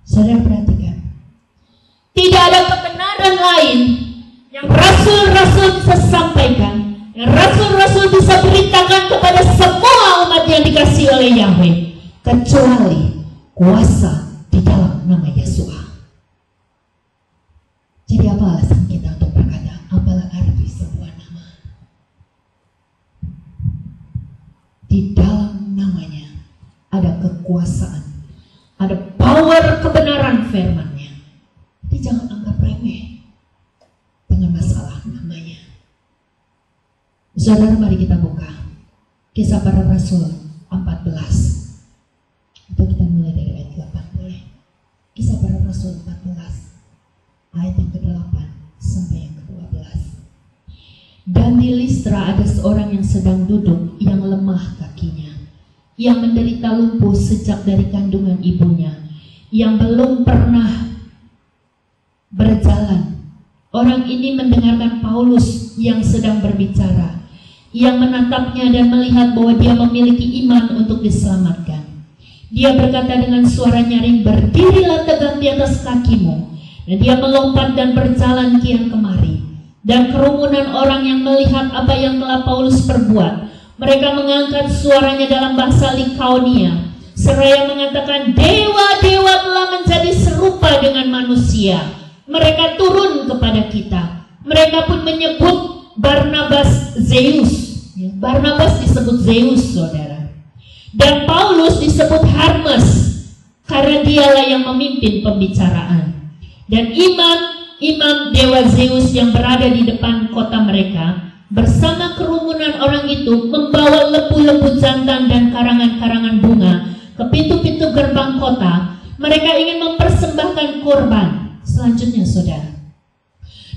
Saudara perhatikan, tidak ada kebenaran lain yang rasul-rasul bisa sampaikan, yang rasul-rasul bisa beritakan kepada semua umat yang dikasihi oleh Yahweh, kecuali kuasa di dalam nama Yesua. Jadi apa alasan kita untuk berkata, apalah arti sebuah nama? Di dalam namanya ada kekuasaan, ada power kebenaran firman-Nya. Jadi jangan anggap remeh dengan masalah namanya. Saudara, mari kita buka Kisah Para Rasul 14. Atau kita mulai dari ayat 8 boleh. Kisah Para Rasul 14 ayat yang ke-8 sampai yang ke-12. Dan di Listra ada seorang yang sedang duduk, yang lemah kakinya, yang menderita lumpuh sejak dari kandungan ibunya, yang belum pernah berjalan. Orang ini mendengarkan Paulus yang sedang berbicara, yang menatapnya dan melihat bahwa dia memiliki iman untuk diselamatkan. Dia berkata dengan suara nyaring, "Berdirilah tegak di atas kakimu." Dan dia melompat dan berjalan kian kemari. Dan kerumunan orang yang melihat apa yang telah Paulus perbuat, mereka mengangkat suaranya dalam bahasa Likaonia, seraya mengatakan, "Dewa-dewa telah menjadi serupa dengan manusia. Mereka turun kepada kita." Mereka pun menyebut Barnabas Zeus. Barnabas disebut Zeus, saudara. Dan Paulus disebut Hermes, karena dialah yang memimpin pembicaraan. Dan imam dewa Zeus yang berada di depan kota mereka, bersama kerumunan orang itu, membawa lembu-lembu jantan dan karangan-karangan bunga ke pintu-pintu gerbang kota. Mereka ingin mempersembahkan korban. Selanjutnya, saudara.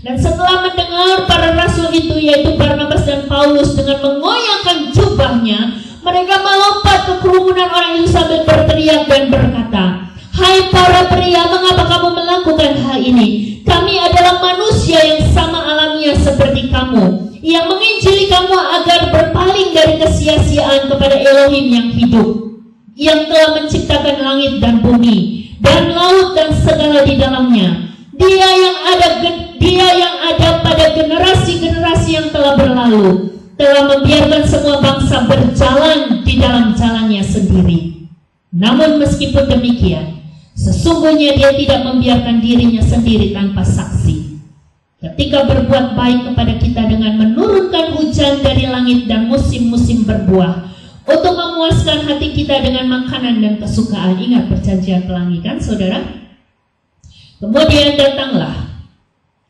Dan setelah mendengar para rasul itu, yaitu Barnabas dan Paulus, dengan mengoyangkan jubahnya, mereka melompat ke kerumunan orang itu sambil berteriak dan berkata, "Hai para pria, mengapa kamu melakukan hal ini? Kami adalah manusia yang sama alamiah seperti kamu, yang menginjili kamu agar berpaling dari kesia-siaan kepada Elohim yang hidup, yang telah menciptakan langit dan bumi, dan laut dan segala di dalamnya. Dia yang ada pada generasi-generasi yang telah berlalu, telah membiarkan semua bangsa berjalan di dalam jalannya sendiri. Namun meskipun demikian, sesungguhnya dia tidak membiarkan dirinya sendiri tanpa saksi. Ketika berbuat baik kepada kita dengan menurunkan hujan dari langit dan musim-musim berbuah, untuk memuaskan hati kita dengan makanan dan kesukaan." Ingat perjanjian pelangi kan, saudara? Kemudian datanglah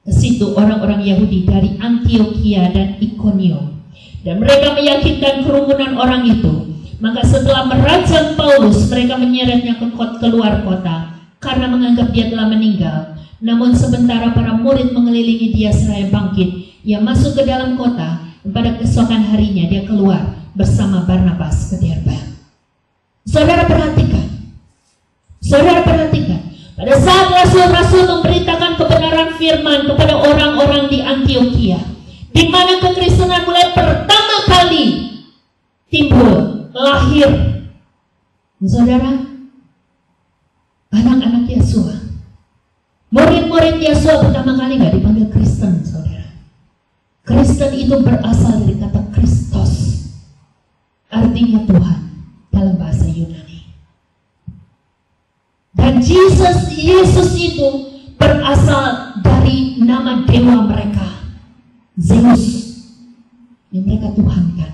ke situ orang-orang Yahudi dari Antiokhia dan Ikonium, dan mereka meyakinkan kerumunan orang itu. Maka setelah merajam Paulus, mereka menyeretnya keluar kota karena menganggap dia telah meninggal. Namun sementara para murid mengelilingi dia seraya bangkit, ia masuk ke dalam kota. Pada keesokan harinya dia keluar bersama Barnabas ke Derbe. Saudara perhatikan, pada saat rasul-rasul memberitakan kebenaran firman kepada orang-orang di Antiokhia, di mana kekristenan mulai pertama kali timbul, lahir, saudara, anak-anak Yesua, murid-murid Yesua pertama kali gak dipanggil Kristen, saudara. Kristen itu berasal dari kata Kristos, artinya Tuhan dalam bahasa Yunani. Dan Yesus itu berasal dari nama dewa mereka, Zeus, yang mereka tuhankan.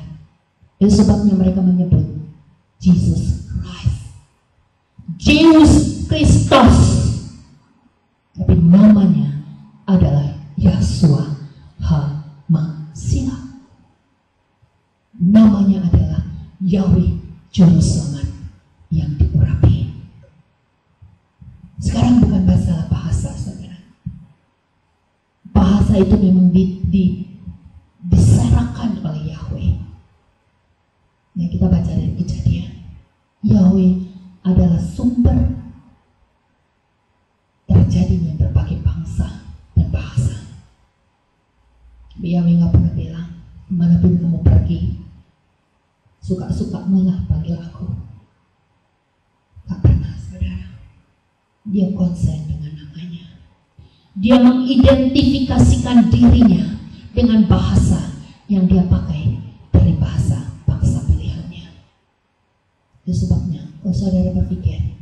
Itu sebabnya mereka menyebut Jesus Christ, Zeus Kristus. Tapi namanya adalah Yeshua HaMasiah. Namanya adalah Yahweh Juru Selamat yang diurapi. Sekarang bukan masalah bahasa, saudara. Bahasa itu memang diserakan oleh Yahweh. Yang kita baca dari Kejadian, Yahweh adalah sumber terjadinya berbagai bangsa dan bahasa. Yahweh gak pernah bilang, "Kemanapun kamu pergi, suka-sukamu lah panggil aku." Gak pernah, saudara. Dia konsen dengan namanya. Dia mengidentifikasikan dirinya dengan bahasa yang dia pakai dari bahasa bangsa pilihannya. Itu sebabnya, kalau saudara berpikir,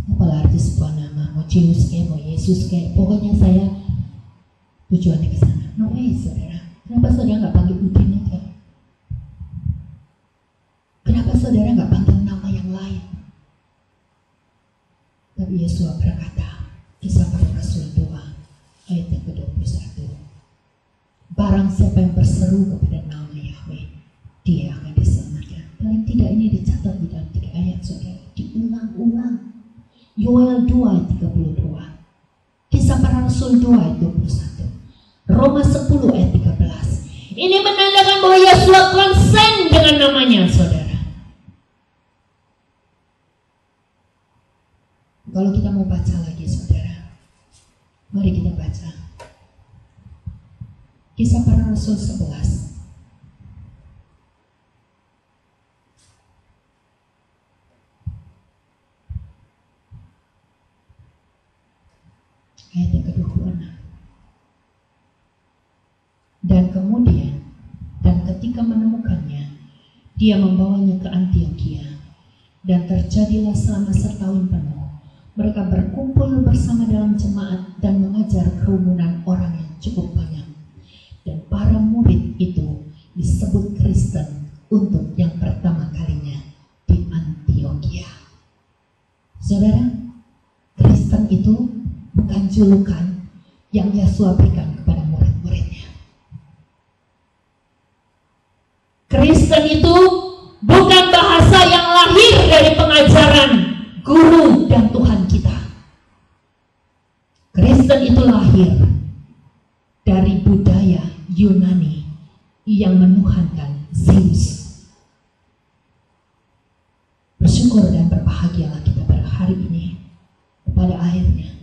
apalah arti sebuah nama, mau Jius kayak, mau Yesus kayak, pokoknya saya tujuannya ke sana. No way, saudara. Kenapa saudara nggak panggil Udin aja? Kenapa saudara nggak panggil nama yang lain? Tapi Yesus berkata, Kisah Para Rasul 2 ayat yang ke-21, barang siapa yang berseru kepada nama Yahweh, dia akan diselamatkan. Paling tidak ini dicatat di dalam 3 ayat, saudara, diulang-ulang. Yoel 2 ayat 32, Kisah Para Rasul 2 ayat 21, Roma 10 ayat 13. Ini menandakan bahwa Yesus konsen dengan namanya, saudara. Kalau kita mau baca lagi, saudara, mari kita baca Kisah Para Rasul 11 ayat yang ke-26. Dan kemudian, dan ketika menemukannya, dia membawanya ke Antiokhia, dan terjadilah selama setahun penuh mereka berkumpul bersama dalam jemaat dan mengajar kerumunan orang yang cukup banyak. Dan para murid itu disebut Kristen untuk yang pertama kalinya di Antiokhia. Saudara, Kristen itu bukan julukan yang Yesus berikan kepada murid-muridnya. Kristen itu bukan bahasa yang lahir dari pengajaran guru dan Tuhan kita. Kristen itu lahir dari budaya Yunani yang menuhankan Zeus. Bersyukur dan berbahagialah kita pada hari ini. Pada akhirnya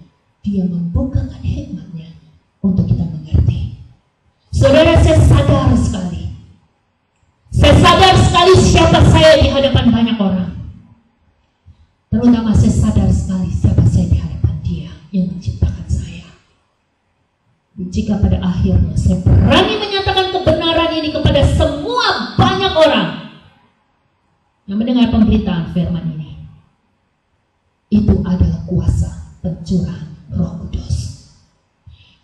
dia membukakan hikmatnya untuk kita mengerti. Saudara, saya sadar sekali. Saya sadar sekali siapa saya di hadapan banyak orang. Terutama saya sadar sekali siapa saya di hadapan Dia yang menciptakan saya. Jika pada akhirnya saya berani menyatakan kebenaran ini kepada semua banyak orang yang mendengar pemberitaan firman ini, itu adalah kuasa pencurahan Roh Kudus.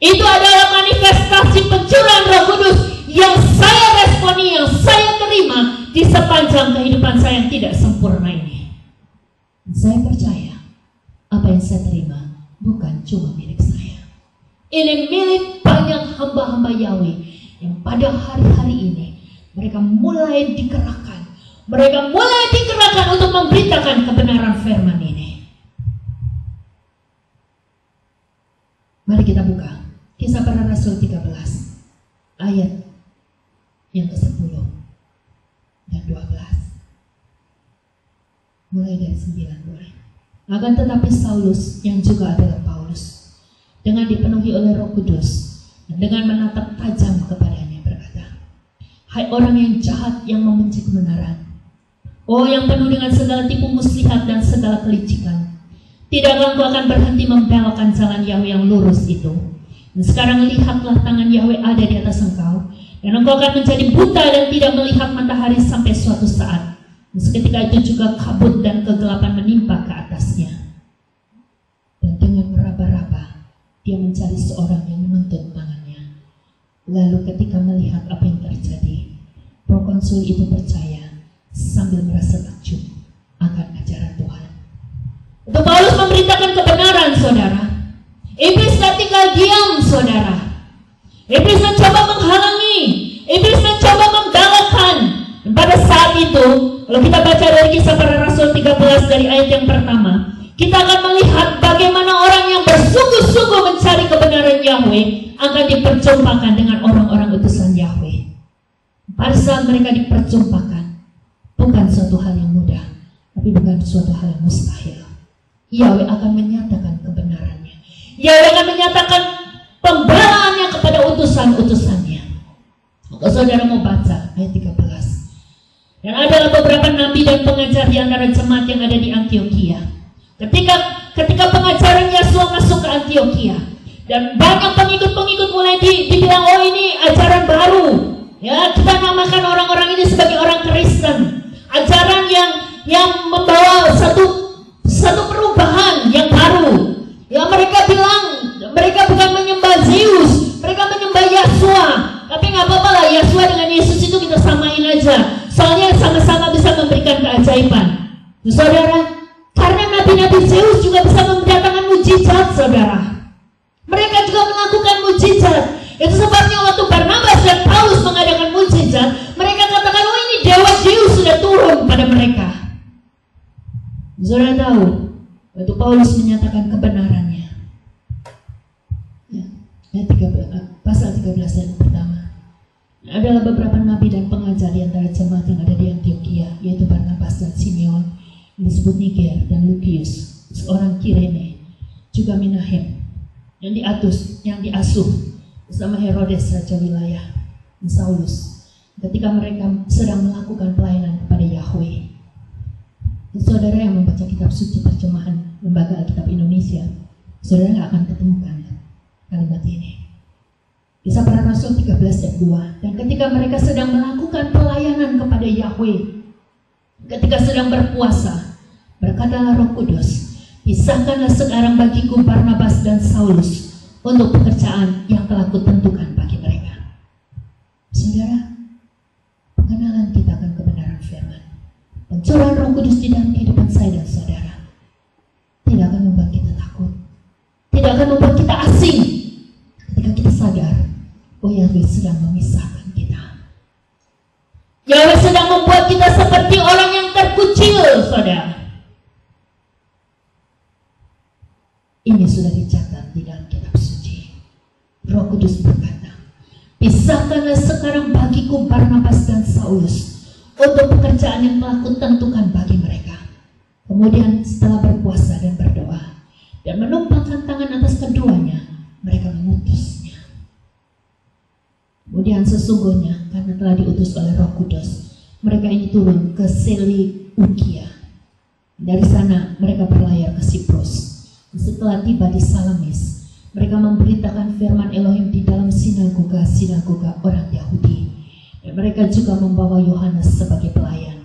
Itu adalah manifestasi pencurahan Roh Kudus yang saya responi, yang saya terima di sepanjang kehidupan saya yang tidak sempurna ini. Saya percaya apa yang saya terima bukan cuma milik saya. Ini milik banyak hamba-hamba Yahweh yang pada hari-hari ini mereka mulai dikerahkan. Mereka mulai dikerahkan untuk memberitakan kebenaran firman ini. Mari kita buka Kisah Para Rasul 13 ayat yang ke-10 dan 12. Mulai dari 9 boleh. Akan tetapi Saulus yang juga adalah Paulus, dengan dipenuhi oleh Roh Kudus dan dengan menatap tajam kepadanya berkata, hai orang yang jahat yang membenci kebenaran, oh yang penuh dengan segala tipu muslihat dan segala kelicikan, tidakkah engkau akan berhenti membelokkan jalan Yahweh yang lurus itu? Dan sekarang lihatlah tangan Yahweh ada di atas engkau, dan engkau akan menjadi buta dan tidak melihat matahari sampai suatu saat. Seketika itu juga kabut dan kegelapan menimpa ke atasnya. Dan dengan meraba-raba dia mencari seorang yang menuntun tangannya. Lalu ketika melihat apa yang terjadi, prokonsul itu percaya sambil merasa takjub akan ajaran Tuhan. Untuk Paulus memberitakan kebenaran, saudara. Iblis tak tinggal diam, saudara. Iblis mencoba menghalangi, iblis mencoba membelokkan. Dan pada saat itu, kalau kita baca dari Kisah Para Rasul 13 dari ayat yang pertama, kita akan melihat bagaimana orang yang bersungguh-sungguh mencari kebenaran Yahweh akan diperjumpakan dengan orang-orang utusan Yahweh. Pada saat mereka diperjumpakan, bukan suatu hal yang mudah, tapi bukan suatu hal yang mustahil. Yahweh akan menyatakan kebenarannya. Yahweh akan menyatakan pembelaannya kepada utusan-utusannya. Kalau saudara mau baca ayat 13. Dan adalah beberapa nabi dan pengajar di antara jemaat yang ada di Antiokhia. Ketika pengajarannya Dan banyak pengikut-pengikut mulai dibilang, oh ini ajaran baru. Ya, kita namakan orang-orang ini sebagai orang Kristen. Ajaran yang membawa satu perubahan yang baru. Ya, mereka bilang mereka bukan menyembah Zeus, mereka menyembah Yahshua. Tapi nggak apa-apa lah, Yahshua dengan Yesus itu kita samain aja. Soalnya sama-sama bisa memberikan keajaiban. Saudara, karena nabi-nabi Zeus juga bisa mendatangkan mujizat, saudara. Mereka juga melakukan mujizat. Itu sebabnya waktu Barnabas dan Paulus mengadakan mujizat, mereka katakan, oh ini dewa Zeus sudah turun pada mereka. Saudara tahu, waktu Paulus menyatakan kebenarannya, pasal 13 yang pertama, adalah beberapa nabi dan pengajar di antara jemaat yang ada di Antioquia, yaitu Barnabas dan Simeon, yang disebut Niger, dan Lukius, seorang Kirene, juga Minahem, yang diasuh bersama Herodes raja wilayah, dan Saulus, ketika mereka sedang melakukan pelayanan kepada Yahweh. Saudara yang membaca kitab suci terjemahan Lembaga Alkitab Indonesia, saudara nggak akan ketemukan kalimat ini. Kisah Para Rasul 13 ayat 2. Dan ketika mereka sedang melakukan pelayanan kepada Yahweh, ketika sedang berpuasa, berkatalah Roh Kudus, pisahkanlah sekarang bagiku Barnabas dan Saulus untuk pekerjaan yang telah kutentukan bagi mereka. Saudara, pengenalan kita akan kebenaran firman, pencurahan Roh Kudus di dalam kehidupan saya dan saudara, tidak akan membuat kita takut, tidak akan membuat kita asing ketika kita sadar bahwa Yahweh sedang memisahkan kita. Yahweh sedang membuat kita seperti orang yang terkucil, saudara. Ini sudah dicatat di dalam kitab suci. Roh Kudus berkata, pisahkanlah sekarang bagiku Barnabas dan Saulus untuk pekerjaan yang telah kutentukan bagi mereka. Kemudian setelah berpuasa dan berdoa dan menumpangkan tangan atas keduanya, mereka mengutusnya. Kemudian sesungguhnya karena telah diutus oleh Roh Kudus, mereka ini turun ke Seleukia. Dari sana mereka berlayar ke Siprus. Setelah tiba di Salamis, mereka memberitakan firman Elohim di dalam sinagoga orang Yahudi. Dan mereka juga membawa Yohanes sebagai pelayan.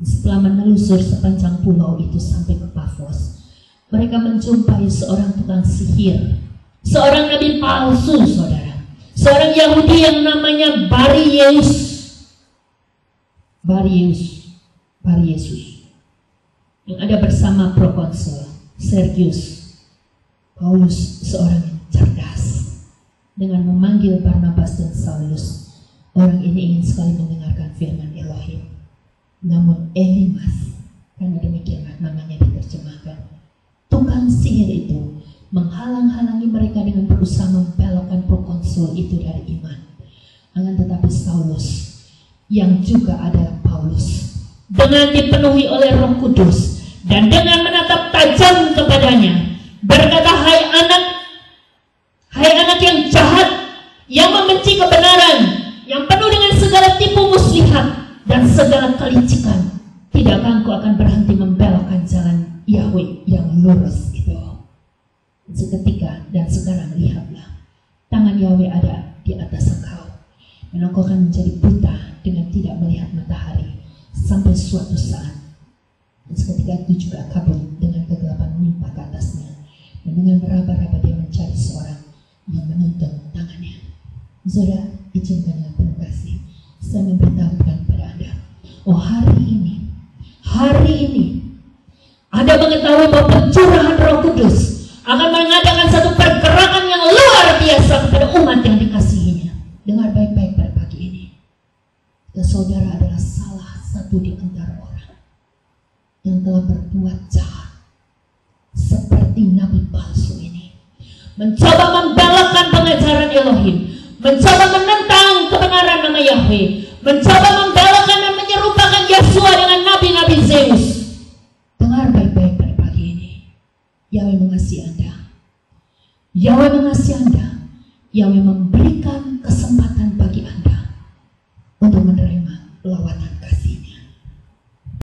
Setelah menelusur sepanjang pulau itu sampai ke Pafos, mereka menjumpai seorang tukang sihir, seorang nabi palsu, saudara. Seorang Yahudi yang namanya Baryesus, yang ada bersama prokonsul Sergius. Paulus seorang yang cerdas. Dengan memanggil Barnabas dan Saulus, orang ini ingin sekali mendengarkan firman Elohim. Namun Elimas, karena demikianlah namanya diterjemahkan, tukang sihir itu menghalang-halangi mereka dengan berusaha membelokkan prokonsul itu dari iman. Akan tetapi Saulus, yang juga adalah Paulus, dengan dipenuhi oleh Roh Kudus dan dengan menatap tajam kepadanya, berkata, hai anak yang jahat, yang membenci kebenaran, yang penuh dengan segala tipu muslihat dan segala kelicikan, tidakkah engkau akan berhenti membelokkan jalan Yahweh yang lurus itu? Seketika dan sekarang lihatlah, tangan Yahweh ada di atas engkau, dan engkau akan menjadi buta dengan tidak melihat matahari sampai suatu saat. Dan seketika itu juga kabur dengan kegelapan menimpa ke atasnya, dan dengan meraba-raba dia mencari seorang yang menuntun tangannya. Saudara, izinkan dengan penuh kasih saya memberitahukan kepada Anda, oh hari ini Anda mengetahui bahwa pencurahan Roh Kudus akan mengadakan satu pergerakan yang luar biasa kepada umat yang dikasihinya. Dengar baik-baik pada pagi ini, dan saudara adalah salah satu di antara orang yang telah berbuat jahat seperti nabi palsu ini, mencoba membelokkan pengajaran Elohim, mencoba menentang kebenaran nama Yahweh, mencoba membelokkan dan menyerupakan Yahshua dengan nabi-nabi Zeus. Dengar baik-baik pada pagi ini, Yahweh mengasihi Anda. Yahweh mengasihi Anda. Yahweh memberikan kesempatan bagi Anda untuk menerima lawatan kasih.